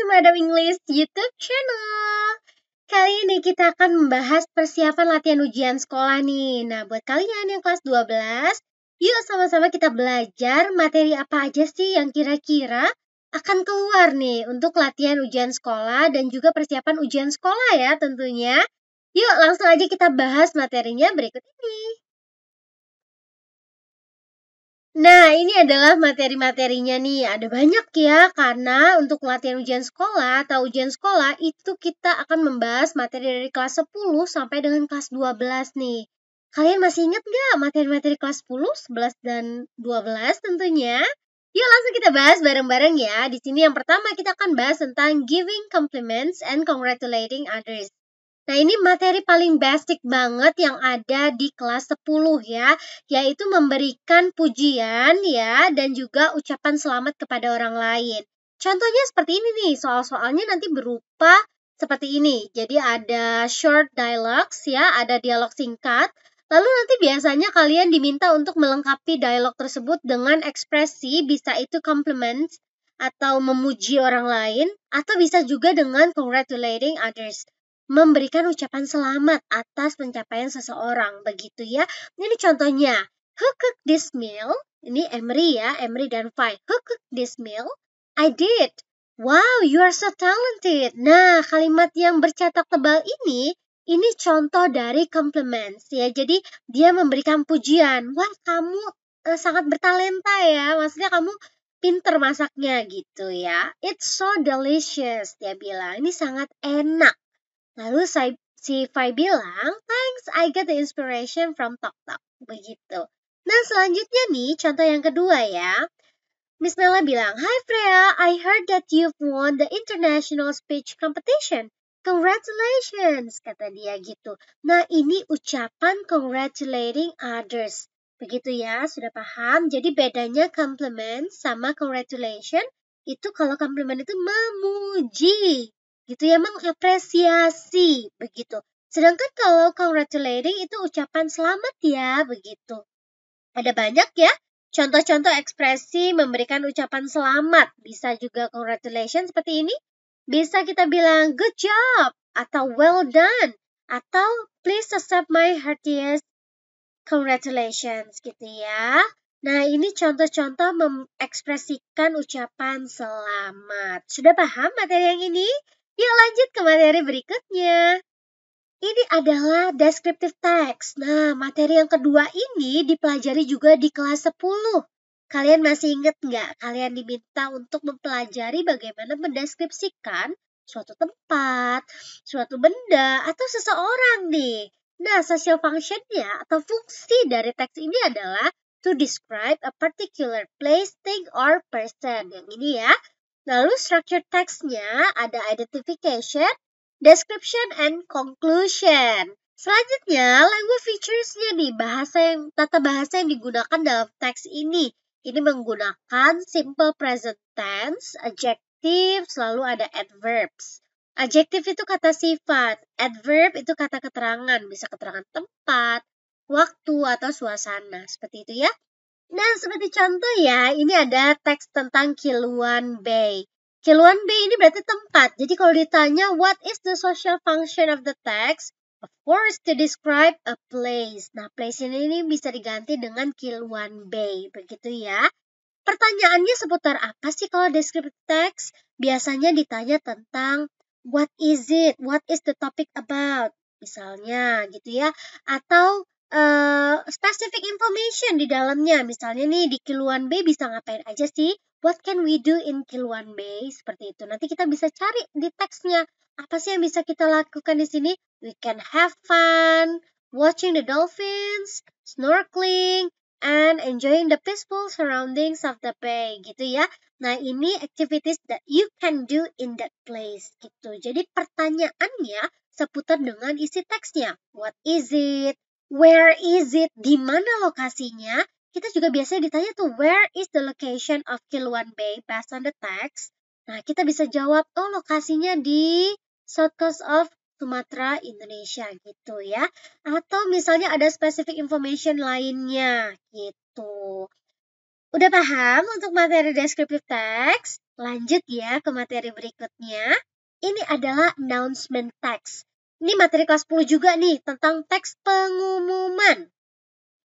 to Madam English YouTube channel. Kali ini kita akan membahas persiapan latihan ujian sekolah nih. Nah, buat kalian yang kelas 12, yuk sama-sama kita belajar materi apa aja sih yang kira-kira akan keluar nih untuk latihan ujian sekolah dan juga persiapan ujian sekolah ya tentunya. Yuk langsung aja kita bahas materinya berikut ini. Nah, ini adalah materi-materinya nih. Ada banyak ya, karena untuk latihan ujian sekolah atau ujian sekolah itu kita akan membahas materi dari kelas 10 sampai dengan kelas 12 nih. Kalian masih ingat nggak materi-materi kelas 10, 11, dan 12 tentunya? Yuk langsung kita bahas bareng-bareng ya. Di sini yang pertama kita akan bahas tentang giving compliments and congratulating others. Nah, ini materi paling basic banget yang ada di kelas 10 ya, yaitu memberikan pujian ya dan juga ucapan selamat kepada orang lain. Contohnya seperti ini nih, soal-soalnya nanti berupa seperti ini. Jadi ada short dialogues ya, ada dialog singkat. Lalu nanti biasanya kalian diminta untuk melengkapi dialog tersebut dengan ekspresi, bisa itu compliments atau memuji orang lain, atau bisa juga dengan congratulating others, memberikan ucapan selamat atas pencapaian seseorang, begitu ya. Ini contohnya, who cooked this meal? Ini Emery ya, Emery dan Vi. Who cooked this meal? I did. Wow, you are so talented. Nah, kalimat yang bercetak tebal ini contoh dari compliments ya. Jadi dia memberikan pujian. Wah, kamu sangat bertalenta ya. Maksudnya kamu pinter masaknya gitu ya. It's so delicious, dia bilang. Ini sangat enak. Lalu si Fai bilang, thanks, I get the inspiration from Tok Tok. Begitu. Nah, selanjutnya nih, contoh yang kedua ya. Miss Mela bilang, hi Freya, I heard that you've won the international speech competition. Congratulations, kata dia gitu. Nah, ini ucapan congratulating others. Begitu ya, sudah paham? Jadi bedanya compliment sama congratulation, itu kalau compliment itu memuji. Gitu ya, mengapresiasi begitu. Sedangkan kalau congratulating itu ucapan selamat ya, begitu. Ada banyak ya contoh-contoh ekspresi memberikan ucapan selamat. Bisa juga congratulations seperti ini. Bisa kita bilang good job atau well done atau please accept my heartiest congratulations gitu ya. Nah, ini contoh-contoh mengekspresikan ucapan selamat. Sudah paham materi yang ini? Yuk lanjut ke materi berikutnya. Ini adalah descriptive text. Nah, materi yang kedua ini dipelajari juga di kelas 10. Kalian masih ingat nggak? Kalian diminta untuk mempelajari bagaimana mendeskripsikan suatu tempat, suatu benda, atau seseorang nih. Nah, social function-nya atau fungsi dari teks ini adalah to describe a particular place, thing, or person. Yang ini ya. Lalu structure text-nya ada identification, description, and conclusion. Selanjutnya, language features-nya nih, tata bahasa yang digunakan dalam teks ini. Ini menggunakan simple present tense, adjective, selalu ada adverbs. Adjective itu kata sifat, adverb itu kata keterangan, bisa keterangan tempat, waktu, atau suasana. Seperti itu ya. Nah, seperti contoh ya, ini ada teks tentang Kiluan Bay. Kiluan Bay ini berarti tempat. Jadi kalau ditanya, what is the social function of the text? Of course, to describe a place. Nah, place ini bisa diganti dengan Kiluan Bay. Begitu ya. Pertanyaannya seputar apa sih kalau descriptive text? Biasanya ditanya tentang what is it? What is the topic about? Misalnya gitu ya. Atau specific information di dalamnya. Misalnya nih di Kiluan Bay bisa ngapain aja sih? What can we do in Kiluan Bay? Seperti itu. Nanti kita bisa cari di teksnya. Apa sih yang bisa kita lakukan di sini? We can have fun, watching the dolphins, snorkeling, and enjoying the peaceful surroundings of the bay, gitu ya. Nah, ini activities that you can do in that place, gitu. Jadi pertanyaannya seputar dengan isi teksnya. What is it? Where is it? Di mana lokasinya? Kita juga biasanya ditanya tuh, where is the location of Kiluan Bay based on the text? Nah, kita bisa jawab, oh lokasinya di South Coast of Sumatera, Indonesia gitu ya. Atau misalnya ada specific information lainnya gitu. Udah paham untuk materi descriptive text? Lanjut ya ke materi berikutnya. Ini adalah announcement text. Ini materi kelas 10 juga nih tentang teks pengumuman.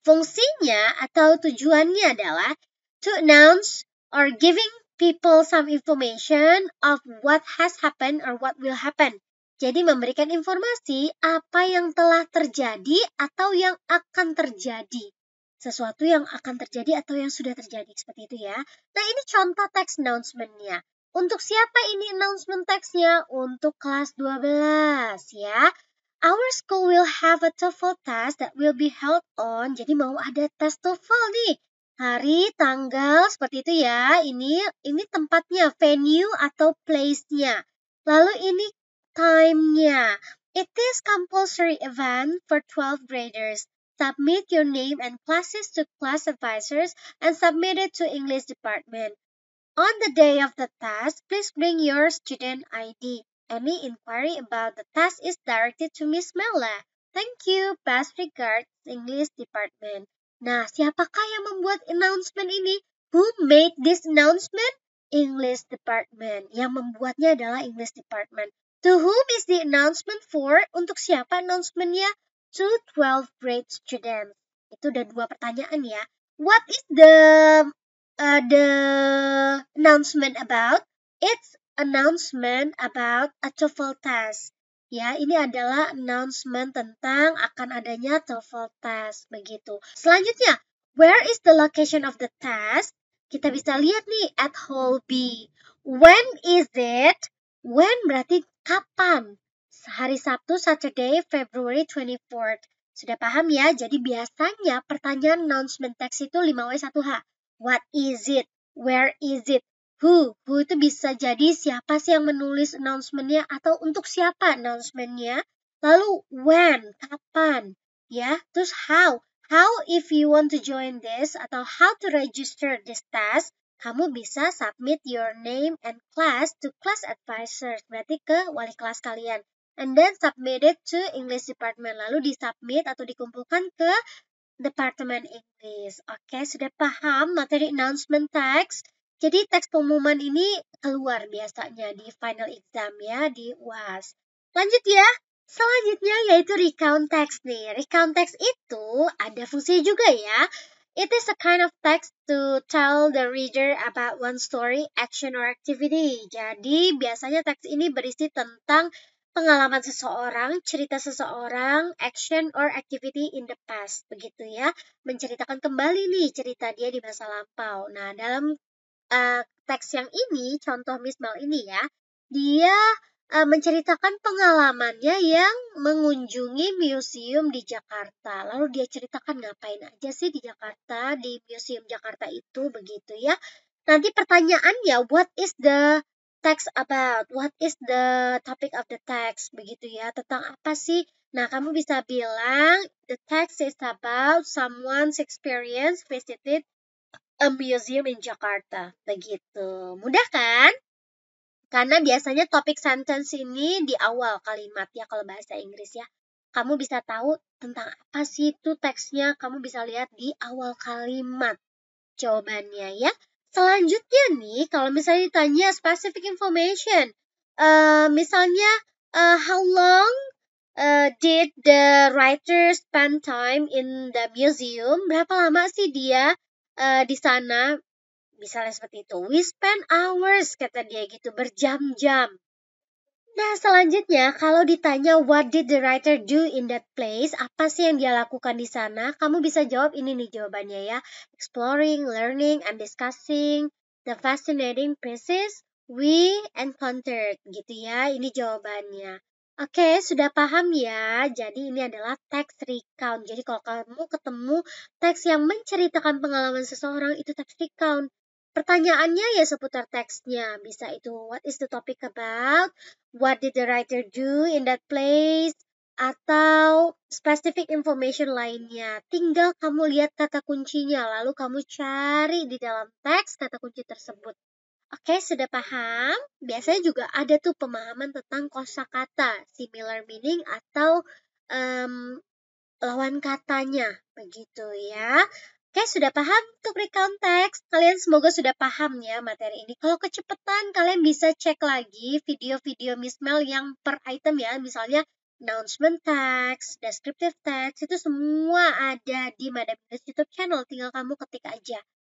Fungsinya atau tujuannya adalah to announce or giving people some information of what has happened or what will happen. Jadi memberikan informasi apa yang telah terjadi atau yang akan terjadi. Sesuatu yang akan terjadi atau yang sudah terjadi, seperti itu ya. Nah, ini contoh teks announcement-nya. Untuk siapa ini announcement text-nya? Untuk kelas 12 ya. Our school will have a TOEFL test that will be held on. Jadi mau ada tes TOEFL nih. Hari, tanggal, seperti itu ya. Ini tempatnya, venue atau place-nya. Lalu ini time-nya. It is compulsory event for 12 graders. Submit your name and classes to class advisors and submit it to English department. On the day of the test, please bring your student ID. Any inquiry about the test is directed to Miss Mela. Thank you. Best regards, English department. Nah, siapakah yang membuat announcement ini? Who made this announcement? English department. Yang membuatnya adalah English department. To whom is the announcement for? Untuk siapa announcement-nya? To 12 grade students. Itu udah 2 pertanyaan ya. What is the announcement about? It's announcement about a TOEFL test. Ya, ini adalah announcement tentang akan adanya TOEFL test, begitu. Selanjutnya, where is the location of the test? Kita bisa lihat nih at hall B. When is it? When berarti kapan? Hari Sabtu, Saturday, February 24th. Sudah paham ya? Jadi biasanya pertanyaan announcement text itu 5W1H. What is it? Where is it? Who itu bisa jadi siapa sih yang menulis announcement-nya atau untuk siapa announcement-nya. Lalu when, kapan, ya. Terus how if you want to join this atau how to register this test, kamu bisa submit your name and class to class advisors, berarti ke wali kelas kalian. And then submit it to English department, lalu disubmit atau dikumpulkan ke Departemen Inggris. Oke, sudah paham materi announcement text? Jadi teks pengumuman ini keluar biasanya di final exam ya, di UAS. Lanjut ya. Selanjutnya yaitu recount text nih. Recount text itu ada fungsi juga ya. It is a kind of text to tell the reader about one story, action, or activity. Jadi biasanya teks ini berisi tentang pengalaman seseorang, cerita seseorang, action or activity in the past, begitu ya. Menceritakan kembali nih cerita dia di masa lampau. Nah, dalam teks yang ini, contoh Miss Mel ini ya, dia menceritakan pengalamannya yang mengunjungi museum di Jakarta. Lalu dia ceritakan ngapain aja sih di Jakarta, di museum Jakarta itu, begitu ya. Nanti pertanyaannya, what is the text about? What is the topic of the text? Begitu ya, tentang apa sih? Nah, kamu bisa bilang, the text is about someone's experience visited a museum in Jakarta. Begitu. Mudah kan? Karena biasanya topik sentence ini di awal kalimat ya kalau bahasa Inggris ya. Kamu bisa tahu tentang apa sih itu teksnya. Kamu bisa lihat di awal kalimat jawabannya ya. Selanjutnya nih, kalau misalnya ditanya specific information, misalnya how long did the writer spend time in the museum? Berapa lama sih dia di sana? Misalnya seperti itu. We spend hours, kata dia gitu, berjam-jam. Nah, selanjutnya kalau ditanya what did the writer do in that place, apa sih yang dia lakukan di sana? Kamu bisa jawab ini nih jawabannya ya. Exploring, learning, and discussing the fascinating places we encountered, gitu ya. Ini jawabannya. Oke, sudah paham ya? Jadi ini adalah teks recount. Jadi kalau kamu ketemu teks yang menceritakan pengalaman seseorang, itu teks recount. Pertanyaannya ya seputar teksnya. Bisa itu, what is the topic about? What did the writer do in that place? Atau specific information lainnya. Tinggal kamu lihat kata kuncinya, lalu kamu cari di dalam teks kata kunci tersebut. Oke, sudah paham? Biasanya juga ada tuh pemahaman tentang kosakata, similar meaning atau lawan katanya, begitu ya. Oke, sudah paham untuk recount text? Kalian semoga sudah paham ya materi ini. Kalau kecepatan, kalian bisa cek lagi video-video Miss Mel yang per item ya. Misalnya announcement text, descriptive text, itu semua ada di Madam Inggris YouTube channel. Tinggal kamu ketik aja.